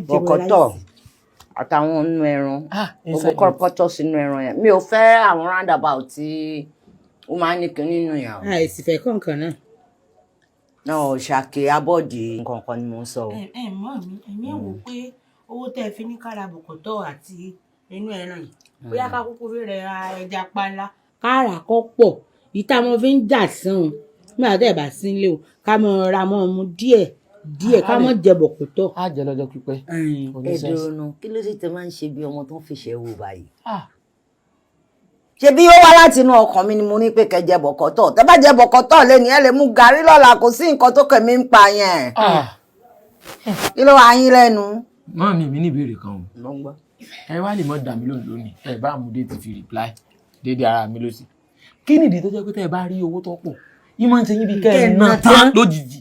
bọ̀kọ̀tọ̀ àtàwọn inú ẹran gbogbo kọ́rọ́pọ́tọ̀ sínú ẹran yẹn mi ò fẹ́ àwọn roundabout tí ó máa ń ní kinní nínú ìyàwó. àìsí fẹ́ kọ̀ọ̀kan náà. náà ṣàkè abọ́ọ̀dì nǹkan ni mo ń sọ. mọ́ mi ẹ̀mí ẹ̀ wò pé owó tẹ́ ẹ fi ní kára bọ̀kọ̀tọ̀ àti inú ẹran yìí bóyá ká kúkú fi rẹ̀ ẹja panla. káàrà kọ́ pọ̀ ìta mo fi ń jà sàn nígbà tẹ́ ẹ bá sí ilé o ká mọ ra mọ́ mu díẹ̀ ká mọ́ jẹ bọ̀kọ̀tọ̀. á jẹ lọ́jọ́ pípẹ́. ẹ̀dùn ọ̀nà kí ló dé tẹ máa ń ṣe bí ọmọ tó ń fìṣẹ́ wò báyìí. ṣe bí ó wá láti inú ọkàn mi ni mo ní pé kẹ́ jẹ bọ̀kọ̀tọ̀ tẹ́ bá jẹ bọ̀kọ̀tọ̀ lẹ́ni ẹ lè mú gàrí lọ́la kò sí nǹkan tó kẹ̀mí ń pa yẹn. kí ló wá yín lẹ́nu. mọ́ mi ní ìbéèrè kan o ẹ wá lè mọ́ dà mí lónìí ẹ bá àmúdé ti fi reply dédé ara mi ló sì kí nìdí tó jẹ́ pé tẹ́ ẹ bá rí owó tó pọ̀ yín máa ń ṣe yín bí kẹ́ ẹ ná tán lójijì.